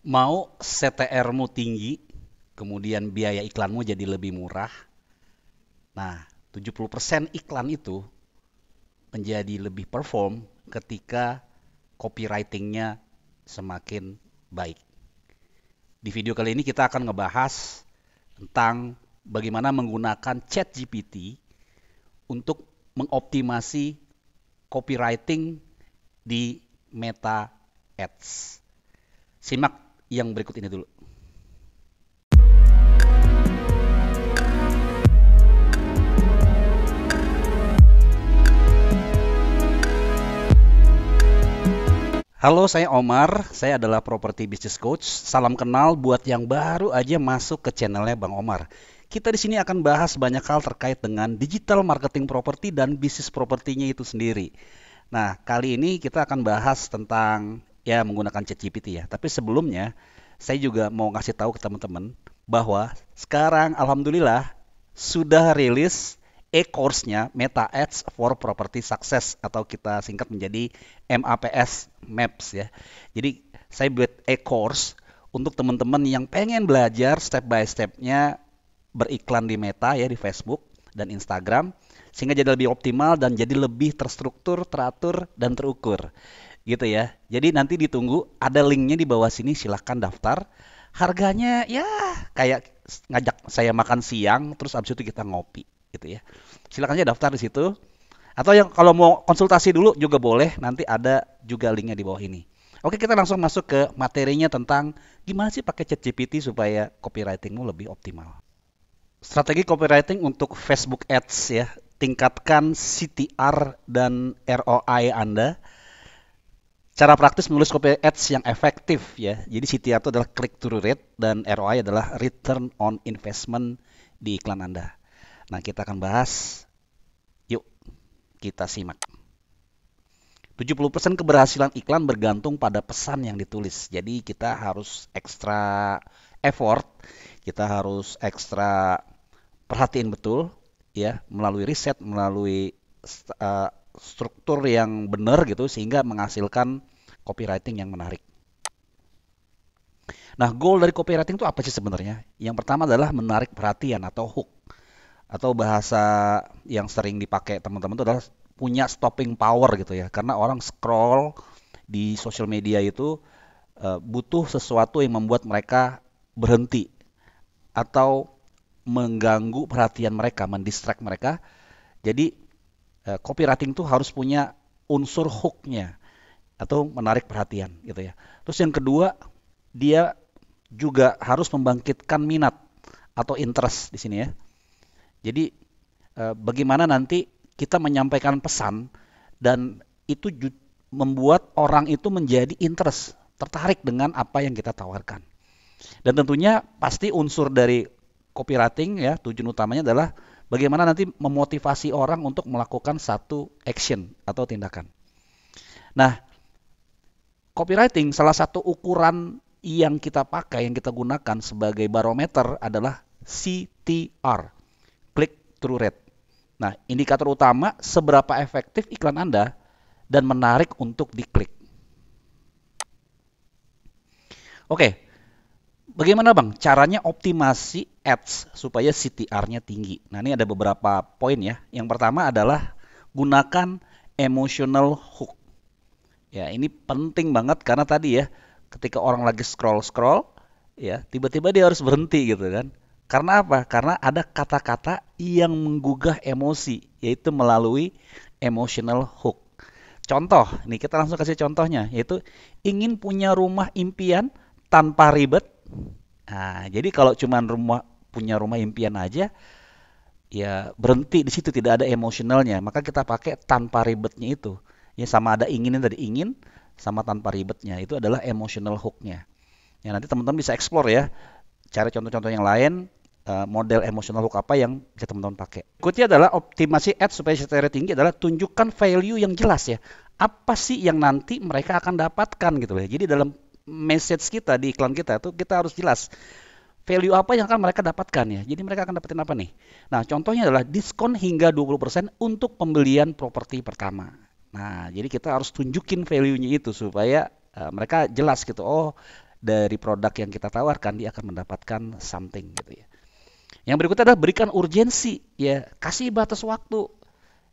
Mau CTR-mu tinggi, kemudian biaya iklanmu jadi lebih murah. Nah, 70% iklan itu menjadi lebih perform ketika copywriting-nya semakin baik. Di video kali ini kita akan ngebahas tentang bagaimana menggunakan ChatGPT untuk mengoptimasi copywriting di Meta Ads. Simak yang berikut ini dulu. Halo, saya Omar. Saya adalah Property Business Coach. Salam kenal buat yang baru aja masuk ke channelnya Bang Omar. Kita di sini akan bahas banyak hal terkait dengan digital marketing properti dan bisnis propertinya itu sendiri. Nah, kali ini kita akan bahas tentang ya menggunakan ChatGPT ya. Tapi sebelumnya, saya juga mau ngasih tahu ke teman-teman bahwa sekarang alhamdulillah sudah rilis e-course-nya Meta Ads for Property Success atau kita singkat menjadi MAPS Maps ya. Jadi saya buat e-course untuk teman-teman yang pengen belajar step by step-nya beriklan di Meta ya, di Facebook dan Instagram, sehingga jadi lebih optimal dan jadi lebih terstruktur, teratur, dan terukur gitu ya. Jadi nanti ditunggu, ada linknya di bawah sini, silahkan daftar. Harganya ya kayak ngajak saya makan siang terus abis itu kita ngopi gitu ya. Silakan aja daftar di situ. Atau yang kalau mau konsultasi dulu juga boleh, nanti ada juga linknya di bawah ini. Oke, kita langsung masuk ke materinya tentang gimana sih pakai ChatGPT supaya copywritingmu lebih optimal. Strategi copywriting untuk Facebook Ads ya, tingkatkan CTR dan ROI Anda. Cara praktis menulis copy ads yang efektif ya. Jadi CTR itu adalah click through rate dan ROI adalah return on investment di iklan Anda. Nah, kita akan bahas. Yuk, kita simak. 70% keberhasilan iklan bergantung pada pesan yang ditulis. Jadi kita harus ekstra effort, kita harus ekstra perhatiin betul ya, melalui riset, melalui uh, struktur yang benar gitu sehingga menghasilkan copywriting yang menarik. Nah, goal dari copywriting itu apa sih sebenarnya? Yang pertama adalah menarik perhatian atau hook. Atau bahasa yang sering dipakai teman-teman itu adalah punya stopping power gitu ya. Karena orang scroll di sosial media itu butuh sesuatu yang membuat mereka berhenti atau mengganggu perhatian mereka, mendistract mereka. Jadi copywriting itu harus punya unsur hooknya atau menarik perhatian gitu ya. Terus yang kedua, dia juga harus membangkitkan minat atau interest di sini ya. Jadi bagaimana nanti kita menyampaikan pesan dan itu membuat orang itu menjadi interest, tertarik dengan apa yang kita tawarkan. Dan tentunya pasti unsur dari copywriting ya, tujuan utamanya adalah bagaimana nanti memotivasi orang untuk melakukan satu action atau tindakan. Nah, copywriting salah satu ukuran yang kita pakai, yang kita gunakan sebagai barometer adalah CTR, click through rate. Nah, indikator utama seberapa efektif iklan Anda dan menarik untuk diklik. Oke, bagaimana Bang caranya optimasi ads supaya CTR-nya tinggi? Nah, ini ada beberapa poin ya. Yang pertama adalah gunakan emotional hook. Ya, ini penting banget karena tadi ya, ketika orang lagi scroll-scroll, ya, tiba-tiba dia harus berhenti gitu kan. Karena apa? Karena ada kata-kata yang menggugah emosi, yaitu melalui emotional hook. Contoh, nih kita langsung kasih contohnya, yaitu ingin punya rumah impian tanpa ribet. Nah, jadi kalau cuma punya rumah impian aja, ya berhenti di situ, tidak ada emosionalnya. Maka kita pakai tanpa ribetnya itu. Ya sama ada inginin tadi, ingin sama tanpa ribetnya. Itu adalah emotional hook-nya. Ya nanti teman-teman bisa explore ya. Cari contoh-contoh yang lain, model emotional hook apa yang bisa teman-teman pakai. Berikutnya adalah optimasi ads supaya CTR tinggi adalah tunjukkan value yang jelas ya. Apa sih yang nanti mereka akan dapatkan gitu ya. Jadi dalam message kita di iklan kita itu kita harus jelas value apa yang akan mereka dapatkan ya. Jadi mereka akan dapetin apa nih? Nah, contohnya adalah diskon hingga 20% untuk pembelian properti pertama. Nah, jadi kita harus tunjukin value-nya itu supaya mereka jelas gitu. Oh, dari produk yang kita tawarkan, dia akan mendapatkan something gitu ya. Yang berikutnya adalah berikan urgensi, ya, kasih batas waktu,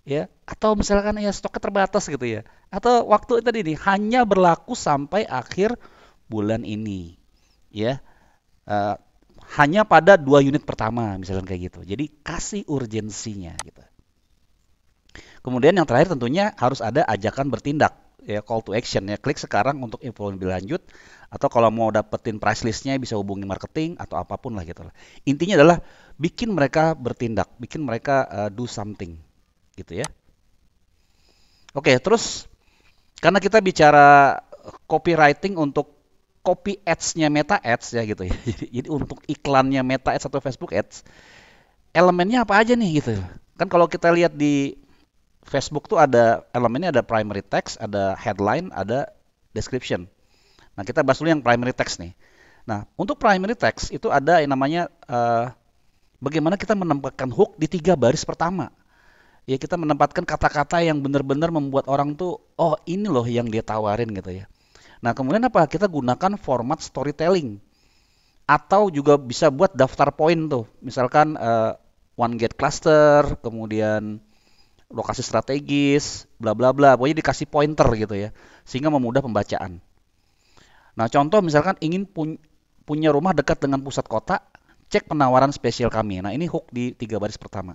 ya, atau misalkan ya stoknya terbatas gitu ya, atau waktu tadi nih hanya berlaku sampai akhir bulan ini, ya. Eh, Hanya pada 2 unit pertama, misalkan kayak gitu. Jadi kasih urgensinya gitu. Kemudian yang terakhir tentunya harus ada ajakan bertindak, ya, call to action, ya, klik sekarang untuk info lebih lanjut, atau kalau mau dapetin price listnya bisa hubungi marketing atau apapun lah gitu. Intinya adalah bikin mereka bertindak, bikin mereka do something gitu ya. Oke, terus karena kita bicara copywriting untuk copy ads-nya Meta Ads ya gitu ya. Jadi untuk iklannya Meta Ads atau Facebook Ads, elemennya apa aja nih gitu. Kan kalau kita lihat di Facebook tuh ada elemennya, ada primary text, ada headline, ada description. Nah, kita bahas dulu yang primary text nih. Nah, untuk primary text itu ada yang namanya bagaimana kita menempatkan hook di 3 baris pertama. Ya, kita menempatkan kata-kata yang benar-benar membuat orang tuh, oh ini loh yang dia tawarin gitu ya. Nah, kemudian apa? Kita gunakan format storytelling. Atau juga bisa buat daftar poin tuh. Misalkan one gate cluster, kemudian lokasi strategis, bla bla bla. Pokoknya dikasih pointer gitu ya. Sehingga memudah pembacaan. Nah, contoh misalkan ingin punya rumah dekat dengan pusat kota, cek penawaran spesial kami. Nah, ini hook di 3 baris pertama.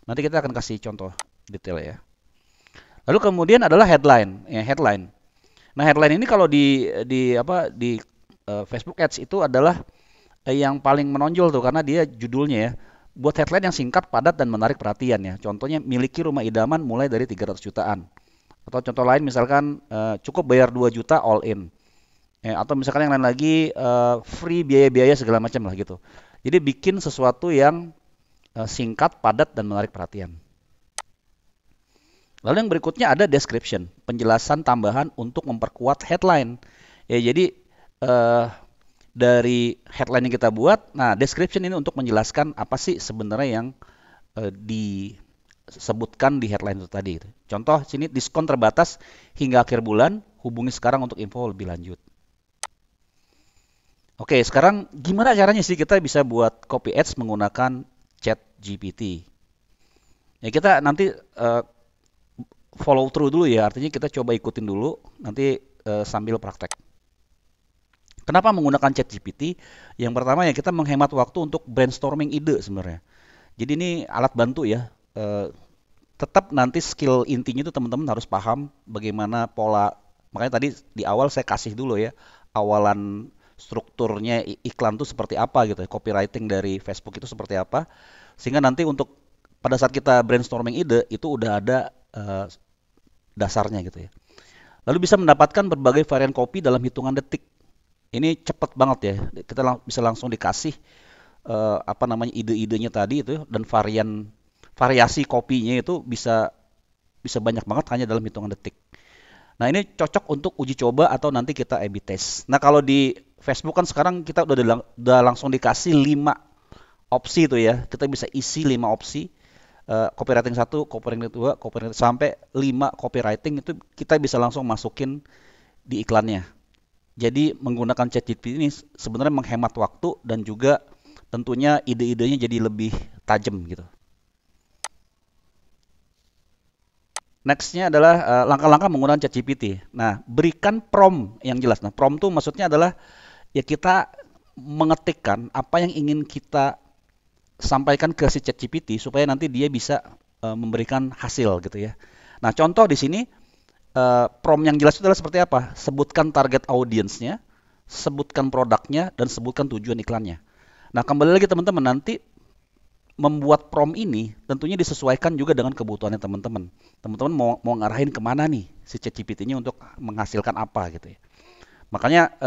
Nanti kita akan kasih contoh detail ya. Lalu kemudian adalah headline, ya headline. Nah, headline ini kalau di Facebook Ads itu adalah yang paling menonjol tuh karena dia judulnya ya. Buat headline yang singkat, padat dan menarik perhatian ya. Contohnya miliki rumah idaman mulai dari 300 jutaan. Atau contoh lain misalkan cukup bayar 2 juta all in. Atau misalkan yang lain lagi free biaya-biaya segala macam lah gitu. Jadi bikin sesuatu yang singkat, padat, dan menarik perhatian. Lalu yang berikutnya ada description, penjelasan tambahan untuk memperkuat headline. Ya, jadi dari headline yang kita buat, nah description ini untuk menjelaskan apa sih sebenarnya yang disebutkan di headline itu tadi. Contoh sini, diskon terbatas hingga akhir bulan, hubungi sekarang untuk info lebih lanjut. Oke, sekarang gimana caranya sih kita bisa buat copy ads menggunakan ChatGPT? Ya, kita nanti follow through dulu ya, artinya kita coba ikutin dulu, nanti sambil praktek. Kenapa menggunakan ChatGPT? Yang pertama ya kita menghemat waktu untuk brainstorming ide sebenarnya. Jadi ini alat bantu ya. Tetap nanti skill intinya itu teman-teman harus paham bagaimana pola. Makanya tadi di awal saya kasih dulu ya, awalan strukturnya iklan itu seperti apa gitu ya, copywriting dari Facebook itu seperti apa, sehingga nanti untuk pada saat kita brainstorming ide itu udah ada dasarnya gitu ya. Lalu bisa mendapatkan berbagai varian kopi dalam hitungan detik. Ini cepat banget ya, kita bisa langsung dikasih ide-idenya tadi itu dan variasi kopinya itu bisa banyak banget hanya dalam hitungan detik. Nah, ini cocok untuk uji coba atau nanti kita A/B test. Nah, kalau di Facebook kan sekarang kita udah langsung dikasih 5 opsi itu ya. Kita bisa isi 5 opsi. Copywriting 1, copywriting 2, copywriting sampai 5 copywriting itu kita bisa langsung masukin di iklannya. Jadi menggunakan ChatGPT ini sebenarnya menghemat waktu dan juga tentunya ide-idenya jadi lebih tajam gitu. Nextnya adalah langkah-langkah menggunakan ChatGPT. Nah, berikan prompt yang jelas. Nah, prompt itu maksudnya adalah ya kita mengetikkan apa yang ingin kita sampaikan ke si ChatGPT supaya nanti dia bisa memberikan hasil gitu ya. Nah, contoh di sini prompt yang jelas itu adalah seperti apa? Sebutkan target audiensnya, sebutkan produknya, dan sebutkan tujuan iklannya. Nah, kembali lagi teman-teman, nanti membuat prompt ini tentunya disesuaikan juga dengan kebutuhannya teman-teman. Teman-teman mau ngarahin kemana nih si ChatGPT-nya untuk menghasilkan apa gitu ya. Makanya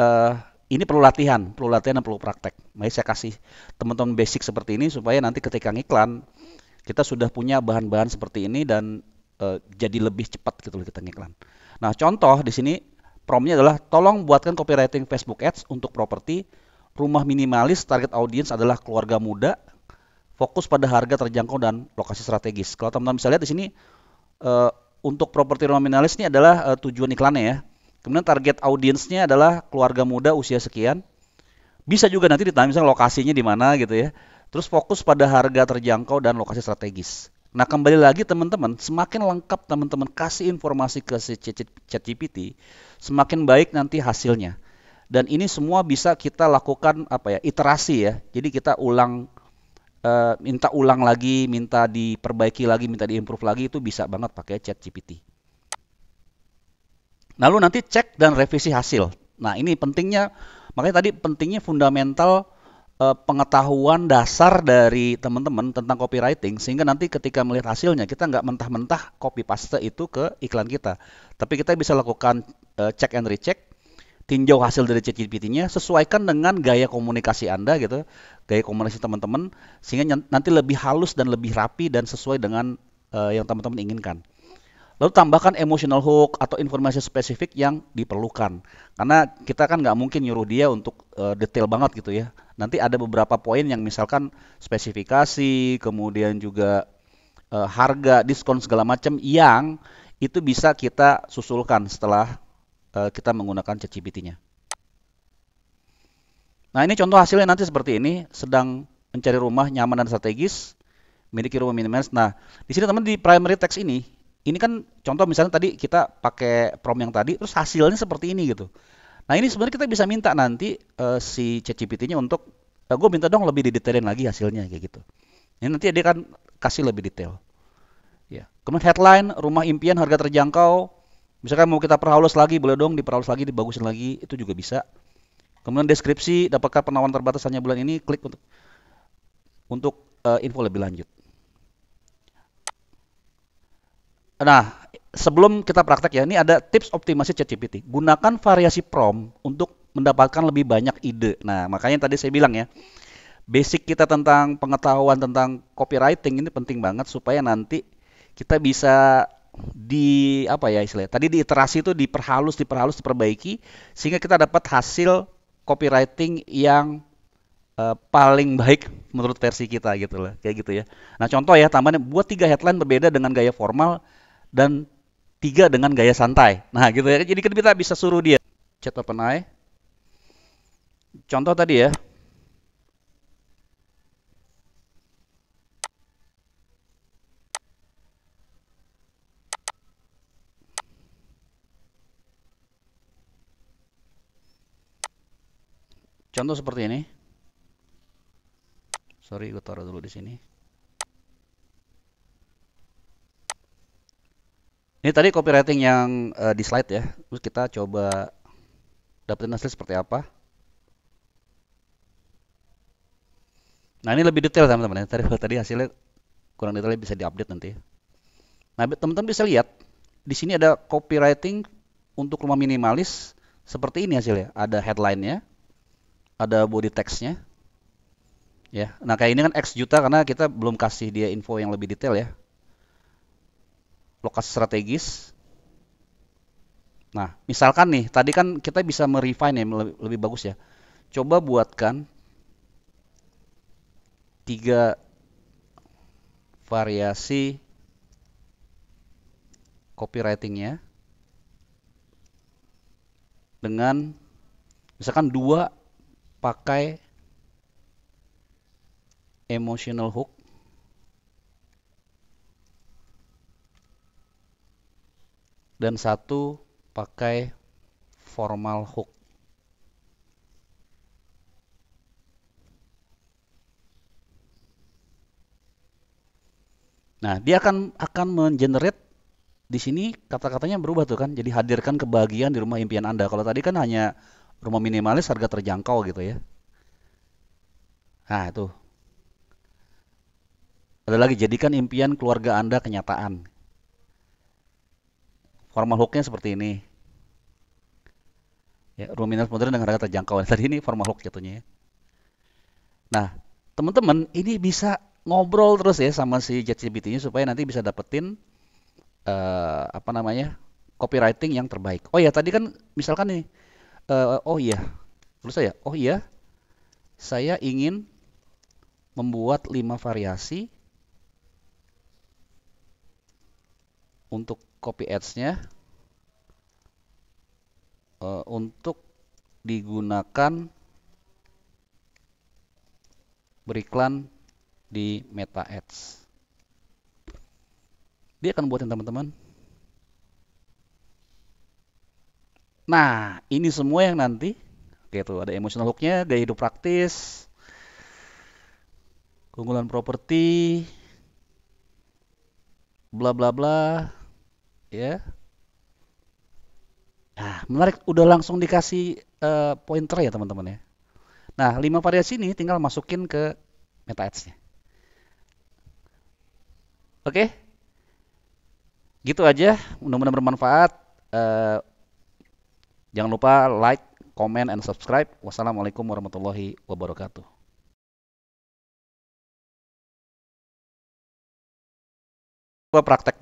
ini perlu latihan dan perlu praktek. Makanya saya kasih teman-teman basic seperti ini supaya nanti ketika ngiklan kita sudah punya bahan-bahan seperti ini dan jadi lebih cepat gitu kita ngiklan. Nah, contoh di sini prompt-nya adalah tolong buatkan copywriting Facebook Ads untuk properti rumah minimalis, target audience adalah keluarga muda, fokus pada harga terjangkau dan lokasi strategis. Kalau teman-teman bisa lihat di sini untuk properti rumah minimalis ini adalah tujuan iklannya ya. Kemudian target audiensnya adalah keluarga muda usia sekian. Bisa juga nanti ditanya misalnya lokasinya di mana gitu ya. Terus fokus pada harga terjangkau dan lokasi strategis. Nah, kembali lagi teman-teman, semakin lengkap teman-teman kasih informasi ke si ChatGPT, semakin baik nanti hasilnya. Dan ini semua bisa kita lakukan apa ya, iterasi ya. Jadi kita minta ulang lagi, minta diperbaiki lagi, minta diimprove lagi, itu bisa banget pakai ChatGPT. Lalu nanti cek dan revisi hasil. Nah, ini pentingnya, makanya tadi pentingnya fundamental pengetahuan dasar dari teman-teman tentang copywriting, sehingga nanti ketika melihat hasilnya, kita nggak mentah-mentah copy paste itu ke iklan kita. Tapi kita bisa lakukan check and recheck, tinjau hasil dari ChatGPT-nya, sesuaikan dengan gaya komunikasi Anda gitu, gaya komunikasi teman-teman, sehingga nanti lebih halus dan lebih rapi dan sesuai dengan yang teman-teman inginkan. Lalu tambahkan emotional hook atau informasi spesifik yang diperlukan. Karena kita kan nggak mungkin nyuruh dia untuk detail banget gitu ya. Nanti ada beberapa poin yang misalkan spesifikasi, kemudian juga harga, diskon segala macam yang itu bisa kita susulkan setelah kita menggunakan ChatGPT-nya. Nah, ini contoh hasilnya nanti seperti ini, sedang mencari rumah nyaman dan strategis, miliki rumah minimalis. Nah, di sini teman di primary text ini kan contoh misalnya tadi kita pakai prompt yang tadi, terus hasilnya seperti ini gitu. Nah, ini sebenarnya kita bisa minta nanti si ChatGPT-nya untuk, gue minta dong lebih didetailin lagi hasilnya kayak gitu. Ini nanti dia kan kasih lebih detail. Ya. Kemudian headline, rumah impian harga terjangkau. Misalkan mau kita perhalus lagi, boleh dong diperhalus lagi, dibagusin lagi, itu juga bisa. Kemudian deskripsi, dapatkan penawaran terbatas hanya bulan ini, klik untuk info lebih lanjut. Nah, sebelum kita praktek ya, ini ada tips optimasi ChatGPT. Gunakan variasi prompt untuk mendapatkan lebih banyak ide. Nah, makanya tadi saya bilang ya, basic kita tentang pengetahuan tentang copywriting ini penting banget supaya nanti kita bisa di apa ya istilahnya. Tadi di iterasi itu diperhalus, diperbaiki sehingga kita dapat hasil copywriting yang paling baik menurut versi kita gitu lah, kayak gitu ya. Nah, contoh ya, tambahan buat 3 headline berbeda dengan gaya formal dan 3 dengan gaya santai. Nah, gitu ya. Jadi kan kita bisa suruh dia chat OpenAI. Contoh tadi ya. Contoh seperti ini. Sorry, gue taruh dulu di sini. Ini tadi copywriting yang di slide ya. Terus kita coba dapetin hasil seperti apa. Nah, ini lebih detail teman-teman ya. Tadi hasilnya kurang detailnya bisa diupdate nanti. Nah, teman-teman bisa lihat di sini ada copywriting untuk rumah minimalis seperti ini hasilnya. Ada headline-nya, ada body text-nya. Ya. Nah, kayak ini kan X juta karena kita belum kasih dia info yang lebih detail ya. Lokasi strategis. Nah, misalkan nih, tadi kan kita bisa merefine ya, lebih bagus ya. Coba buatkan 3 variasi copywriting-nya dengan misalkan 2 pakai emotional hook dan 1 pakai formal hook. Nah, dia akan mengenerate di sini kata-katanya berubah tuh kan. Jadi hadirkan kebahagiaan di rumah impian Anda. Kalau tadi kan hanya rumah minimalis harga terjangkau gitu ya. Nah, itu. Ada lagi, jadikan impian keluarga Anda kenyataan. Formal hooknya seperti ini. Ya, rumah minimalis modern dengan harga terjangkau. Tadi ini formal hook jatuhnya ya. Nah, teman-teman ini bisa ngobrol terus ya sama si ChatGPT-nya supaya nanti bisa dapetin apa namanya copywriting yang terbaik. Oh ya, tadi kan misalkan nih, oh iya, terus oh iya, saya ingin membuat 5 variasi untuk copy ads-nya untuk digunakan beriklan di Meta Ads. Dia akan buatin teman-teman. Nah, ini semua yang nanti, oke tuh ada emotional hook-nya, gaya hidup praktis, keunggulan properti, bla bla bla, ya. Nah, menarik, udah langsung dikasih pointer ya teman-teman ya. Nah, 5 variasi ini tinggal masukin ke Meta Ads-nya. Oke, gitu aja. Mudah-mudahan bermanfaat. Eh, jangan lupa like, comment, and subscribe. Wassalamualaikum warahmatullahi wabarakatuh. Gua praktek dulu.